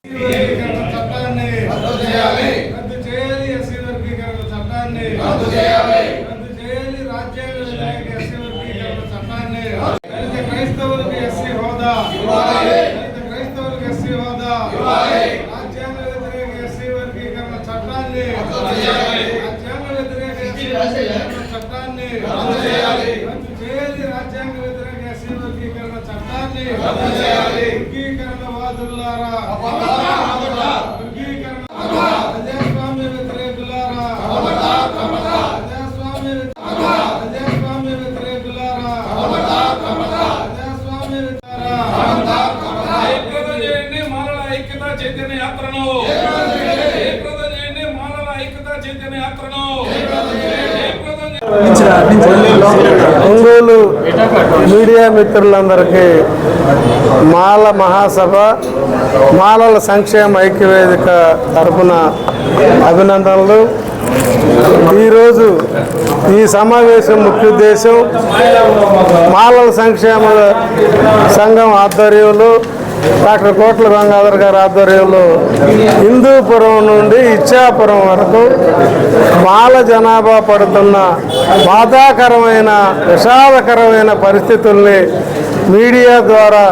చట్టాన్ని రద్దు చేయాలి. ఎస్సీ వర్గీకరణ చట్టాన్ని రద్దు చేయాలి. రాజ్యాంగ వ్యతిరేక ఎస్సీ వర్గీకరణ చట్టాన్ని దళిత క్రైస్తవులకు ఎస్సీ హోదా ఇవ్వాలి. క్రైస్తవులకు ఎస్సీ హోదా ఇవ్వాలి. రాజ్యాంగ వ్యతిరేక ఎస్సీ వర్గీకరణ చట్టాన్ని రద్దు చేయాలి. రాజ్యాంగ వ్యతిరేక ఎస్సీ వర్గీకరణ చట్టాన్ని రద్దు చేయాలి. రాజ్యాంగ వ్యతిరేక ఎస్సీ వర్గీకరణ చట్టాన్ని రద్దు చేయాలి. వర్గీకరణవాదులారా, ప్రజాస్వామ్య వ్యతిరేకులారా, ప్రజాస్వామ్య వ్యతిరేకులారా, చేయండి మాలల ఐక్యతా చైతన్య యాత్రను, చేయండి మాలల ఐక్యతా చైతన్య యాత్రను. ఒంగోలు మీడియా మిత్రులందరికీ మాల మహాసభ మాలల సంక్షేమ ఐక్యవేదిక తరపున అభినందనలు. ఈరోజు ఈ సమావేశం ముఖ్య ఉద్దేశం మాలల సంక్షేమ సంఘం ఆధ్వర్యంలో డాక్టర్ కోట్ల గంగాధర్ గారి ఆధ్వర్యంలో హిందూపురం నుండి ఇచ్చాపురం వరకు మాల జనాభా పడుతున్న బాధాకరమైన విషాదకరమైన పరిస్థితుల్ని మీడియా ద్వారా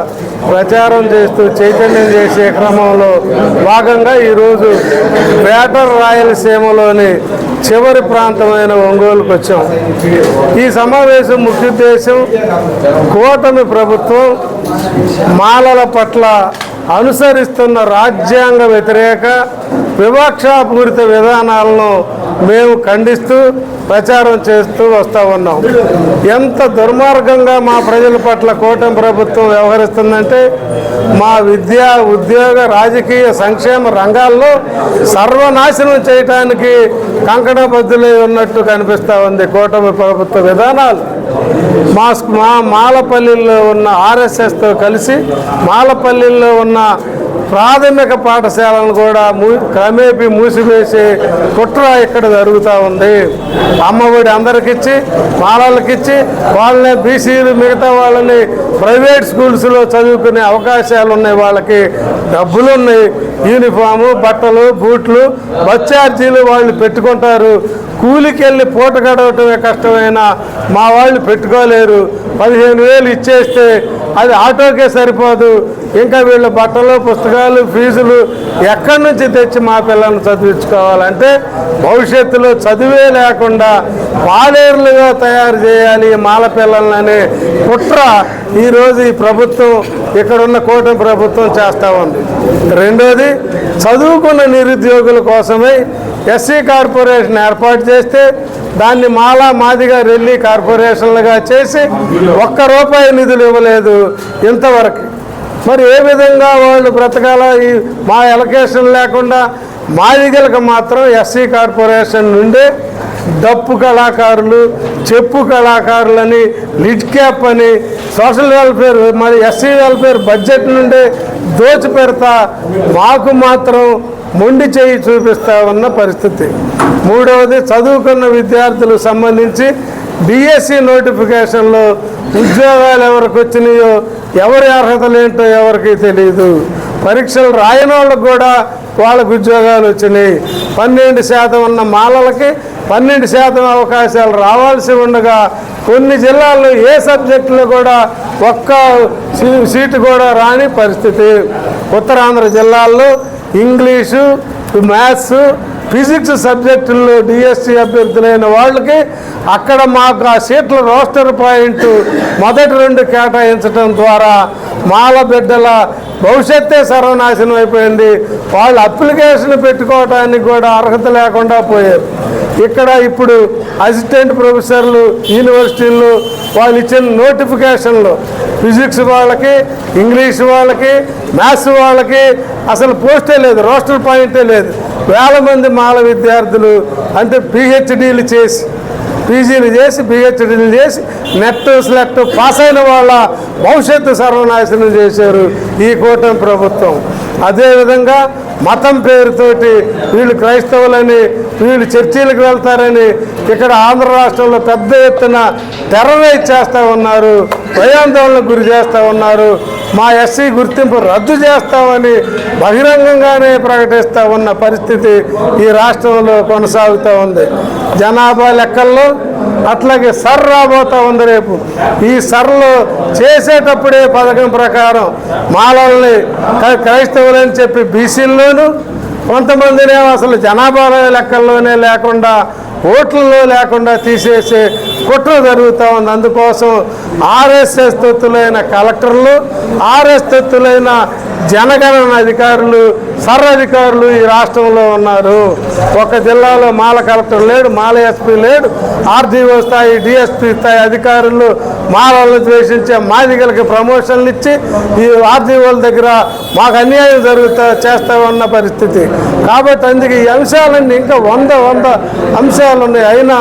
ప్రచారం చేస్తూ చైతన్యం చేసే క్రమంలో భాగంగా ఈరోజు గ్రేటర్ రాయలసీమలోని చివరి ప్రాంతమైన ఒంగోలుకు వచ్చాం. ఈ సమావేశం ముఖ్య ఉద్దేశం కూటమి ప్రభుత్వం మాలల పట్ల అనుసరిస్తున్న రాజ్యాంగ వ్యతిరేక వివక్షాపూరిత విధానాలను మేము ఖండిస్తూ ప్రచారం చేస్తూ వస్తూ ఉన్నాం. ఎంత దుర్మార్గంగా మా ప్రజల పట్ల కూటమి ప్రభుత్వం వ్యవహరిస్తుందంటే మా విద్యా ఉద్యోగ రాజకీయ సంక్షేమ రంగాల్లో సర్వనాశనం చేయటానికి కంకణబద్దులై ఉన్నట్టు కనిపిస్తూ ఉంది కూటమి ప్రభుత్వ విధానాలు. మా మాలపల్లిలో ఉన్న ఆర్ఎస్ఎస్తో కలిసి మాలపల్లిలో ఉన్న ప్రాథమిక పాఠశాలను కూడా క్రమేపీ మూసివేసి కుట్ర ఇక్కడ జరుగుతూ ఉంది. అమ్మఒడి అందరికిచ్చి మాలలకిచ్చి వాళ్ళని బీసీలు మిగతా వాళ్ళని ప్రైవేట్ స్కూల్స్లో చదువుకునే అవకాశాలు ఉన్నాయి. వాళ్ళకి డబ్బులు ఉన్నాయి, యూనిఫాము, బట్టలు, బూట్లు, బస్ ఛార్జీలు వాళ్ళు పెట్టుకుంటారు. కూలికి వెళ్ళి పూట గడవటమే కష్టమైన మా వాళ్ళు పెట్టుకోలేరు. 15,000 ఇచ్చేస్తే అది ఆటోకే సరిపోదు. ఇంకా వీళ్ళ బట్టలు, పుస్తకాలు, ఫీజులు ఎక్కడి నుంచి తెచ్చి మా పిల్లల్ని చదివించుకోవాలంటే భవిష్యత్తులో చదివే లేకుండా పాలేరులుగా తయారు చేయాలి మాల పిల్లలని కుట్ర ఈరోజు ఈ ప్రభుత్వం ఇక్కడున్న కూటమి ప్రభుత్వం చేస్తూ ఉంది. రెండోది, చదువుకున్న నిరుద్యోగుల కోసమై ఎస్సీ కార్పొరేషన్ ఏర్పాటు చేస్తే దాన్ని మాలా మాదిగా రెల్లి కార్పొరేషన్లుగా చేసి ₹1 నిధులు ఇవ్వలేదు ఇంతవరకు. మరి ఏ విధంగా వాళ్ళు బ్రతకాల? ఈ మా ఎలకేషన్ లేకుండా మాదిగలకు మాత్రం ఎస్సీ కార్పొరేషన్ నుండి డప్పు కళాకారులు, చెప్పు కళాకారులని, లిడ్ క్యాప్ అని, సోషల్ వెల్ఫేర్ మరి ఎస్సీ వెల్ఫేర్ బడ్జెట్ నుండి దోచి పెడతా మాకు మాత్రం మొండి చేయి చూపిస్తూ ఉన్న పరిస్థితి. మూడవది, చదువుకున్న విద్యార్థులకు సంబంధించి డిఎస్సి నోటిఫికేషన్లో ఉద్యోగాలు ఎవరికి వచ్చినాయో ఎవరి అర్హతలు ఏంటో ఎవరికి తెలియదు. పరీక్షలు రాయని వాళ్ళకు కూడా వాళ్ళకు ఉద్యోగాలు వచ్చినాయి. 12% ఉన్న మాలలకి 12% అవకాశాలు రావాల్సి ఉండగా కొన్ని జిల్లాల్లో ఏ సబ్జెక్టులో కూడా ఒక్క సీటు కూడా రాని పరిస్థితి. ఉత్తరాంధ్ర జిల్లాల్లో ఇంగ్లీషు, మ్యాథ్స్, ఫిజిక్స్ సబ్జెక్టుల్లో డిఎస్సి అభ్యర్థులైన వాళ్ళకి అక్కడ మాకు ఆ సీట్ల రోస్టర్ పాయింట్ మొదటి 2 కేటాయించడం ద్వారా మాల బిడ్డల భవిష్యత్తే సర్వనాశనం అయిపోయింది. వాళ్ళు అప్లికేషన్ పెట్టుకోవడానికి కూడా అర్హత లేకుండా పోయారు. ఇక్కడ ఇప్పుడు అసిస్టెంట్ ప్రొఫెసర్లు యూనివర్సిటీల్లో వాళ్ళు ఇచ్చిన నోటిఫికేషన్లో ఫిజిక్స్ వాళ్ళకి, ఇంగ్లీష్ వాళ్ళకి, మ్యాథ్స్ వాళ్ళకి అసలు పోస్టే లేదు, రోస్టర్ పాయింటే లేదు. వేల మంది మాల విద్యార్థులు అంటే పిహెచ్డీలు చేసి, పీజీలు చేసి, పిహెచ్డీలు చేసి నెట్ స్లెట్ పాస్ అయిన వాళ్ళ భవిష్యత్తు సర్వనాశనం చేశారు ఈ కూటమి ప్రభుత్వం. అదేవిధంగా మతం పేరుతోటి వీళ్ళు క్రైస్తవులని, వీళ్ళు చర్చీలకు వెళ్తారని ఇక్కడ ఆంధ్ర రాష్ట్రంలో పెద్ద ఎత్తున టెర్రరైజ్ చేస్తూ ఉన్నారు, భయాందోళనకు గురి చేస్తూ ఉన్నారు. మా ఎస్సీ గుర్తింపు రద్దు చేస్తామని బహిరంగంగానే ప్రకటిస్తూ ఉన్న పరిస్థితి ఈ రాష్ట్రంలో కొనసాగుతూ ఉంది. జనాభా లెక్కల్లో అట్లాగే సర్ రాబోతూ ఉంది. రేపు ఈ సర్లో చేసేటప్పుడే పథకం ప్రకారం మాలల్ని క్రైస్తవులని చెప్పి బీసీల్లోనూ, కొంతమందినే అసలు జనాభా లెక్కల్లోనే లేకుండా, ఓట్లలో లేకుండా తీసేసే కుట్ర జరుగుతూ ఉంది. అందుకోసం ఆర్ఎస్ఎస్ తొత్తులైన కలెక్టర్లు, ఆర్ఎస్ తొత్తులైన జనగణన అధికారులు, సర్ అధికారులు ఈ రాష్ట్రంలో ఉన్నారు. ఒక జిల్లాలో మాల కలెక్టర్ లేడు, మాల ఎస్పీ లేడు, ఆర్డీఓ స్థాయి, డిఎస్పీ స్థాయి అధికారులు మాలలను ద్వేషించే మాదిగలకి ప్రమోషన్లు ఇచ్చి ఈ ఆర్డీఓల దగ్గర మాకు అన్యాయం చేస్తూ ఉన్న పరిస్థితి. కాబట్టి అందుకే ఈ అంశాలన్నీ ఇంకా వంద అంశాలు ఉన్నాయి. అయినా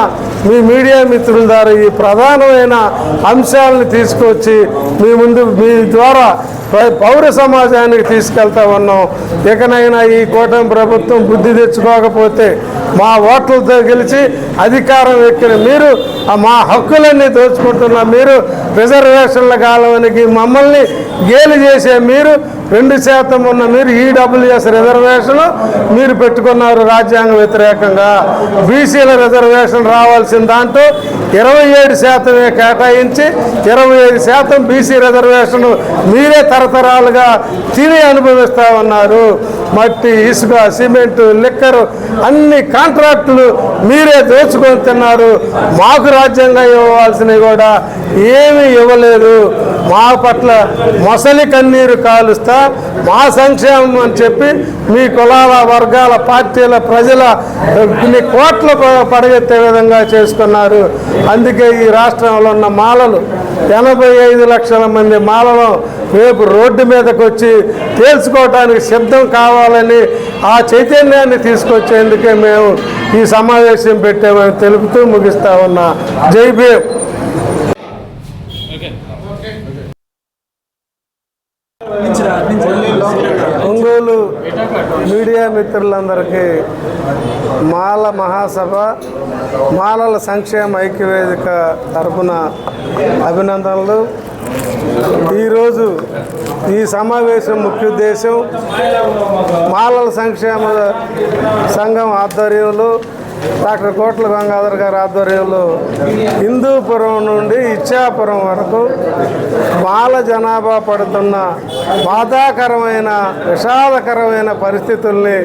మీ మీడియా మిత్రుల ద్వారా ఈ ప్రధానమైన అంశాలను తీసుకొచ్చి మీ ద్వారా పౌర సమాజానికి తీసుకెళ్తా ఉన్నాం. ఇకనైనా ఈ కూటమి ప్రభుత్వం బుద్ధి తెచ్చుకోకపోతే, మా ఓట్లతో గెలిచి అధికారం ఎక్కిన మీరు, మా హక్కులన్నీ దోచుకుంటున్న మీరు, రిజర్వేషన్ల కాలానికి మమ్మల్ని గేలి చేసే మీరు, 2% ఉన్న మీరు ఈడబ్ల్యూఎస్ రిజర్వేషన్ మీరు పెట్టుకున్నారు రాజ్యాంగ వ్యతిరేకంగా. బీసీల రిజర్వేషన్ రావాల్సిన దాంట్లో 27% కేటాయించి 25% బీసీ రిజర్వేషన్ మీరే తరతరాలుగా తిని అనుభవిస్తూ ఉన్నారు. మట్టి, ఇసుక, సిమెంటు, లిక్కరు అన్ని కాంట్రాక్టులు మీరే దోచుకొని తిన్నారు. మాకు రాజ్యాంగం ఇవ్వాల్సినవి కూడా ఏమీ ఇవ్వలేదు. మా పట్ల మొసలి కన్నీరు కాలుస్తా మా సంక్షేమం అని చెప్పి మీ కులాల, వర్గాల, పార్టీల, ప్రజల కొన్ని కోట్లు పడగెత్తే విధంగా చేసుకున్నారు. అందుకే ఈ రాష్ట్రంలో ఉన్న మాలలు 85 లక్షల మంది మాలలో రేపు రోడ్డు మీదకి వచ్చి తేల్చుకోవడానికి సిద్ధం కావాలని ఆ చైతన్యాన్ని తీసుకొచ్చేందుకే మేము ఈ సమావేశం పెట్టామని తెలుపుతూ ముగిస్తా ఉన్నా. జై భీమ్. ఒంగోలు మీడియా మిత్రులందరికీ మాల మహాసభ, మాలల సంక్షేమ ఐక్యవేదిక తరఫున అభినందనలు. ఈరోజు ఈ సమావేశం ముఖ్య ఉద్దేశం మాలల సంక్షేమ సంఘం ఆధ్వర్యంలో, డాక్టర్ కోట్ల గంగాధర్ గారి ఆధ్వర్యంలో హిందూపురం నుండి ఇచ్చాపురం వరకు మాల జనాభా పడుతున్న బాధాకరమైన, విషాదకరమైన పరిస్థితుల్ని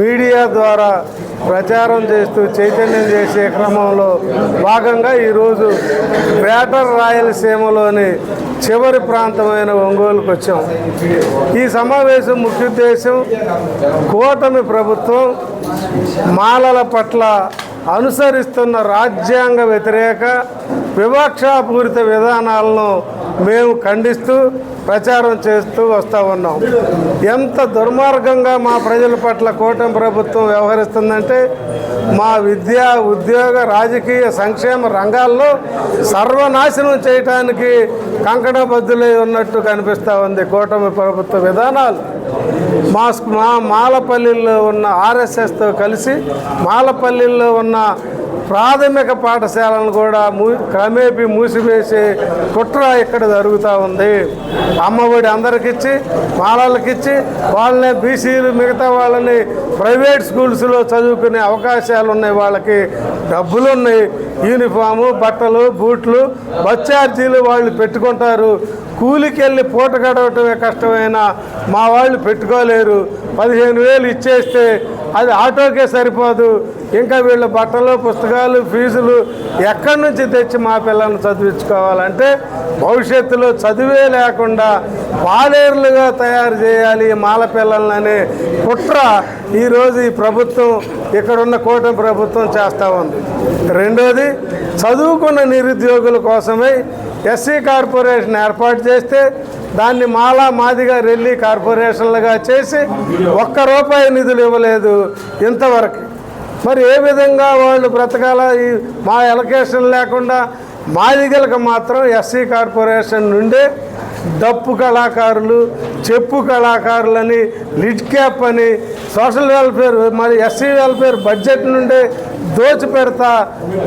మీడియా ద్వారా ప్రచారం చేస్తూ చైతన్యం చేసే క్రమంలో భాగంగా ఈరోజు గ్రేటర్ రాయలసీమలోని చివరి ప్రాంతమైన ఒంగోలుకు వచ్చాం. ఈ సమావేశం ముఖ్య ఉద్దేశం కూటమి ప్రభుత్వం మాలల పట్ల అనుసరిస్తున్న రాజ్యాంగ వ్యతిరేక వివక్షాపూరిత విధానాలను మేము ఖండిస్తూ ప్రచారం చేస్తూ వస్తూ ఉన్నాం. ఎంత దుర్మార్గంగా మా ప్రజల పట్ల కూటమి ప్రభుత్వం వ్యవహరిస్తుందంటే, మా విద్య, ఉద్యోగ, రాజకీయ, సంక్షేమ రంగాల్లో సర్వనాశనం చేయటానికి కంకణబద్దులై ఉన్నట్టు కనిపిస్తూ ఉంది కూటమి ప్రభుత్వ విధానాలు. మా మాలపల్లిలో ఉన్న ఆర్ఎస్ఎస్తో కలిసి మాలపల్లిలో ఉన్న ప్రాథమిక పాఠశాలను కూడా క్రమేపీ మూసివేసే కుట్ర ఇక్కడ జరుగుతూ ఉంది. అమ్మఒడి అందరికిచ్చి, మాలలకిచ్చి, వాళ్ళని బీసీలు మిగతా వాళ్ళని ప్రైవేట్ స్కూల్స్లో చదువుకునే అవకాశాలు ఉన్నాయి. వాళ్ళకి డబ్బులు ఉన్నాయి, యూనిఫాము, బట్టలు, బూట్లు, బస్ ఛార్జీలు వాళ్ళు పెట్టుకుంటారు. కూలికి వెళ్ళి పూట గడవటమే కష్టమైన మా వాళ్ళు పెట్టుకోలేరు. 15,000 ఇచ్చేస్తే అది ఆటోకే సరిపోదు. ఇంకా వీళ్ళ బట్టలు, పుస్తకాలు, ఫీజులు ఎక్కడి నుంచి తెచ్చి మా పిల్లల్ని చదివించుకోవాలంటే భవిష్యత్తులో చదివే లేకుండా పాలేరులుగా తయారు చేయాలి మాల పిల్లలనే కుట్ర ఈరోజు ఈ ప్రభుత్వం, ఇక్కడున్న కూటమి ప్రభుత్వం చేస్తూ ఉంది. రెండోది, చదువుకున్న నిరుద్యోగుల కోసమై ఎస్సీ కార్పొరేషన్ ఏర్పాటు చేస్తే దాన్ని మాలా, మాదిగా, రెల్లి కార్పొరేషన్లుగా చేసి ₹1 నిధులు ఇవ్వలేదు ఇంతవరకు. మరి ఏ విధంగా వాళ్ళు బ్రతకాల? ఈ మా ఎలకేషన్ లేకుండా మాదిగలకు మాత్రం ఎస్సీ కార్పొరేషన్ నుండే డప్పు కళాకారులు, చెప్పు కళాకారులని, లిడ్ క్యాప్ అని, సోషల్ వెల్ఫేర్ మరి ఎస్సీ వెల్ఫేర్ బడ్జెట్ నుండే దోచిపెడతా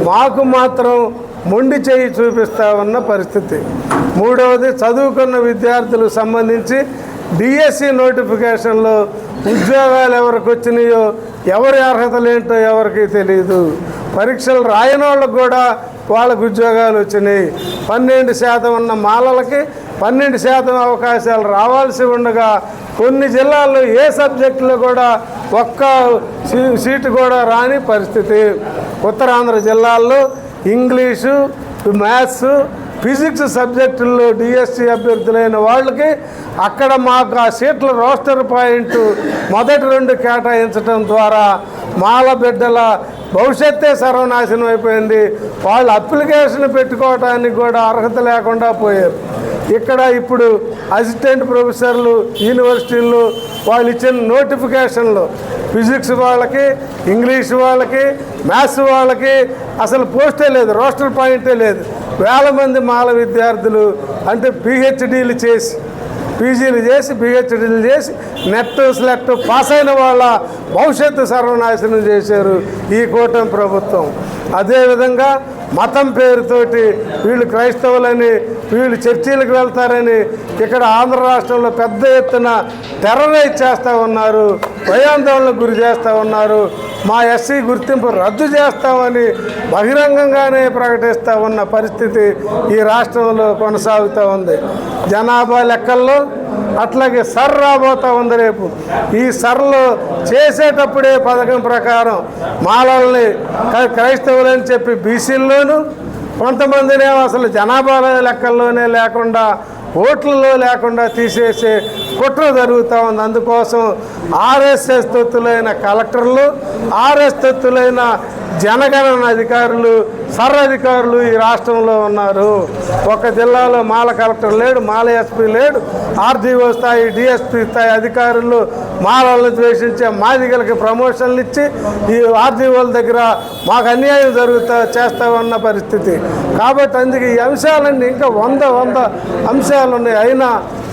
మాకు మాత్రం మొండి చేయి చూపిస్తా ఉన్న పరిస్థితి. మూడవది, చదువుకున్న విద్యార్థులకు సంబంధించి డిఎస్సి నోటిఫికేషన్లో ఉద్యోగాలు ఎవరికి వచ్చినాయో, ఎవరి అర్హతలు ఏంటో ఎవరికి తెలియదు. పరీక్షలు రాయని వాళ్ళకు కూడా వాళ్ళకు ఉద్యోగాలు వచ్చినాయి. 12% ఉన్న మాలలకి 12% అవకాశాలు రావాల్సి ఉండగా కొన్ని జిల్లాల్లో ఏ సబ్జెక్టులో కూడా ఒక్క సీటు కూడా రాని పరిస్థితి. ఉత్తరాంధ్ర జిల్లాల్లో ఇంగ్లీషు, మ్యాథ్స్, ఫిజిక్స్ సబ్జెక్టుల్లో డిఎస్సి అభ్యర్థులైన వాళ్ళకి అక్కడ మాకు ఆ సీట్ల రోస్టర్ పాయింట్ మొదటి 2 కేటాయించడం ద్వారా మాల బిడ్డల భవిష్యత్తే సర్వనాశనం అయిపోయింది. వాళ్ళు అప్లికేషన్ పెట్టుకోవడానికి కూడా అర్హత లేకుండా పోయారు. ఇక్కడ ఇప్పుడు అసిస్టెంట్ ప్రొఫెసర్లు యూనివర్సిటీల్లో వాళ్ళు ఇచ్చిన నోటిఫికేషన్లు ఫిజిక్స్ వాళ్ళకి, ఇంగ్లీష్ వాళ్ళకి, మ్యాథ్స్ వాళ్ళకి అసలు పోస్టే లేదు, రోస్టర్ పాయింటే లేదు. వేల మంది మాల విద్యార్థులు అంటే పిహెచ్డీలు చేసి, పీజీలు చేసి, పిహెచ్డీలు చేసి నెట్ స్లెట్ పాస్ అయిన వాళ్ళ భవిష్యత్తు సర్వనాశనం చేశారు ఈ కూటమి ప్రభుత్వం. అదేవిధంగా మతం పేరుతోటి వీళ్ళు క్రైస్తవులని, వీళ్ళు చర్చీలకు వెళ్తారని ఇక్కడ ఆంధ్ర రాష్ట్రంలో పెద్ద ఎత్తున టెర్రరైజ్ చేస్తూ ఉన్నారు, భయాందోళనకు గురి చేస్తూ ఉన్నారు. మా ఎస్సీ గుర్తింపు రద్దు చేస్తామని బహిరంగంగానే ప్రకటిస్తూ ఉన్న పరిస్థితి ఈ రాష్ట్రంలో కొనసాగుతూ ఉంది. జనాభా లెక్కల్లో అట్లాగే సర్ రాబోతూ ఉంది రేపు. ఈ సర్లో చేసేటప్పుడే పథకం ప్రకారం మాలల్ని క్రైస్తవులని చెప్పి బీసీల్లోనూ, కొంతమందినే అసలు జనాభా లెక్కల్లోనే లేకుండా, ఓట్లలో లేకుండా తీసేసే కుట్ర జరుగుతూ ఉంది. అందుకోసం ఆర్ఎస్ఎస్ తొత్తులైన కలెక్టర్లు, ఆర్ఎస్ తొత్తులైన జనగణన అధికారులు, సర్ అధికారులు ఈ రాష్ట్రంలో ఉన్నారు. ఒక జిల్లాలో మాల కలెక్టర్ లేడు, మాల ఎస్పీ లేడు, ఆర్డీఓ స్థాయి, డిఎస్పీ స్థాయి అధికారులు మాలలను ద్వేషించే మాదిగలకి ప్రమోషన్లు ఇచ్చి ఈ ఆర్డీఓల దగ్గర మాకు అన్యాయం చేస్తూ ఉన్న పరిస్థితి. కాబట్టి అందుకే ఈ అంశాలన్నీ ఇంకా 100 అంశాలు ఉన్నాయి. అయినా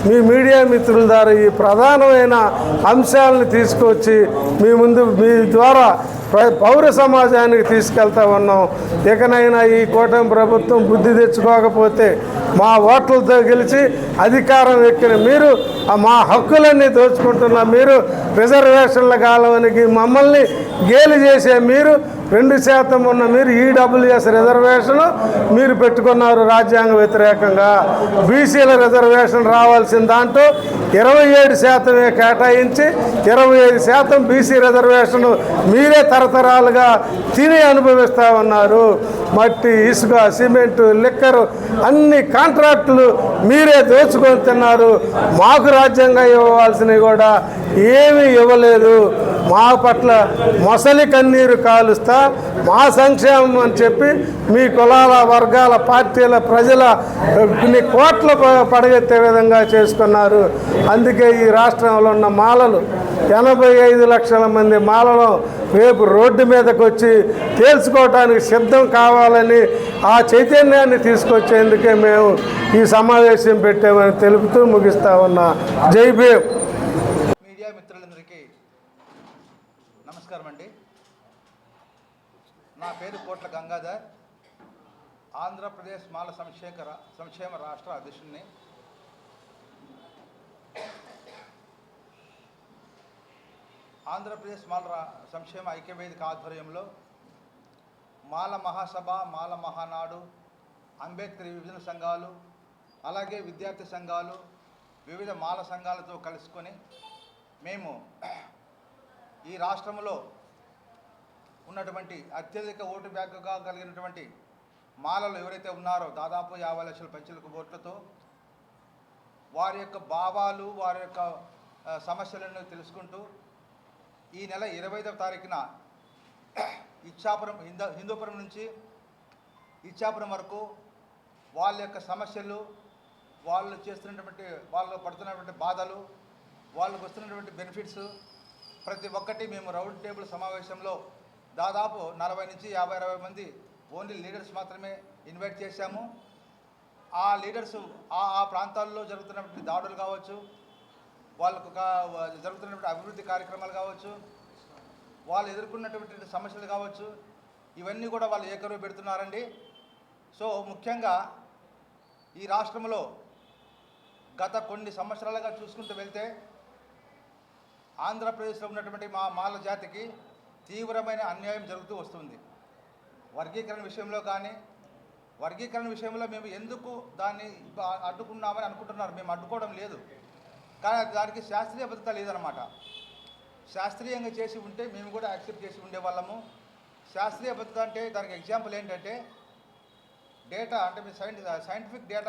మీ మీడియా మిత్రుల ద్వారా ఈ ప్రధానమైన అంశాలను తీసుకొచ్చి మీ ముందు, మీ ద్వారా పౌర సమాజానికి తీసుకెళ్తా ఉన్నాం. ఇకనైనా ఈ కూటమి ప్రభుత్వం బుద్ధి తెచ్చుకోకపోతే మా ఓట్లతో గెలిచి అధికారం ఎక్కిన మీరు, మా హక్కులన్నీ దోచుకుంటున్న మీరు, రిజర్వేషన్ల కాలానికి మమ్మల్ని గేలి చేసే మీరు, 2% ఉన్న మీరు ఈడబ్ల్యూఎస్ రిజర్వేషన్ మీరు పెట్టుకున్నారు రాజ్యాంగ వ్యతిరేకంగా. బీసీల రిజర్వేషన్ రావాల్సిన దాంట్లో 27% కేటాయించి 25% బీసీ రిజర్వేషన్ మీరే తరతరాలుగా తిని అనుభవిస్తూ ఉన్నారు. మట్టి, ఇసుక, సిమెంటు, లిక్కరు అన్ని కాంట్రాక్టులు మీరే దోచుకొని తిన్నారు. మాకు రాజ్యాంగం ఇవ్వాల్సినవి కూడా ఏమీ ఇవ్వలేదు. మా పట్ల మొసలి కన్నీరు కాలుస్తా మా సంక్షేమం అని చెప్పి మీ కులాల, వర్గాల, పార్టీల, ప్రజల కొన్ని కోట్ల పడగెత్తే విధంగా చేసుకున్నారు. అందుకే ఈ రాష్ట్రంలో ఉన్న మాలలు 85 లక్షల మంది మాలలో రేపు రోడ్డు మీదకి వచ్చి తేల్చుకోవటానికి సిద్ధం కావాలని ఆ చైతన్యాన్ని తీసుకొచ్చేందుకే మేము ఈ సమావేశం పెట్టామని తెలుపుతూ ముగిస్తా ఉన్నా. జై భీమ్. మీడియా మిత్రులందరికీ నమస్కారం అండి. నా పేరు కోట్ల గంగాధర్, ఆంధ్రప్రదేశ్ మాల సంక్షేమ రాష్ట్ర అధ్యక్షుడిని. ఆంధ్రప్రదేశ్ మాల సంక్షేమ ఐక్యవేదిక ఆధ్వర్యంలో మాల మహాసభ, మాల మహానాడు, అంబేద్కర్ విభజన సంఘాలు, అలాగే విద్యార్థి సంఘాలు, వివిధ మాల సంఘాలతో కలుసుకొని మేము ఈ రాష్ట్రంలో ఉన్నటువంటి అత్యధిక ఓటు బ్యాంకుగా కలిగినటువంటి మాలలు ఎవరైతే ఉన్నారో దాదాపు 50 లక్షల పైచిలకు ఓట్లతో వారి యొక్క భావాలు, వారి యొక్క సమస్యలను తెలుసుకుంటూ ఈ నెల 25వ తారీఖున ఇచ్చాపురం, హిందూపురం నుంచి ఇచ్చాపురం వరకు వాళ్ళ యొక్క సమస్యలు, వాళ్ళు చేస్తున్నటువంటి, వాళ్ళు పడుతున్నటువంటి బాధలు, వాళ్ళకు వస్తున్నటువంటి బెనిఫిట్స్ ప్రతి ఒక్కటి మేము రౌండ్ టేబుల్ సమావేశంలో దాదాపు 40 నుంచి 50 మంది ఓన్లీ లీడర్స్ మాత్రమే ఇన్వైట్ చేశాము. ఆ లీడర్స్ ఆ ప్రాంతాల్లో జరుగుతున్నటువంటి దాడులు కావచ్చు, వాళ్ళకు జరుగుతున్నటువంటి అభివృద్ధి కార్యక్రమాలు కావచ్చు, వాళ్ళు ఎదుర్కొన్నటువంటి సమస్యలు కావచ్చు, ఇవన్నీ కూడా వాళ్ళు ఏకరువు పెడుతున్నారండి. సో ముఖ్యంగా ఈ రాష్ట్రంలో గత కొన్ని సంవత్సరాలుగా చూసుకుంటూ వెళ్తే ఆంధ్రప్రదేశ్లో ఉన్నటువంటి మా మాల జాతికి తీవ్రమైన అన్యాయం జరుగుతూ వస్తుంది. వర్గీకరణ విషయంలో కానీ, వర్గీకరణ విషయంలో మేము ఎందుకు దాన్ని అడ్డుకున్నామని అనుకుంటున్నారు. మేము అడ్డుకోవడం లేదు, కానీ దానికి శాస్త్రీయ భద్రత లేదనమాట. శాస్త్రీయంగా చేసి ఉంటే మేము కూడా యాక్సెప్ట్ చేసి ఉండేవాళ్ళము. శాస్త్రీయ భద్రత అంటే దానికి ఎగ్జాంపుల్ ఏంటంటే డేటా, అంటే మీ సైంటిఫిక్ డేటా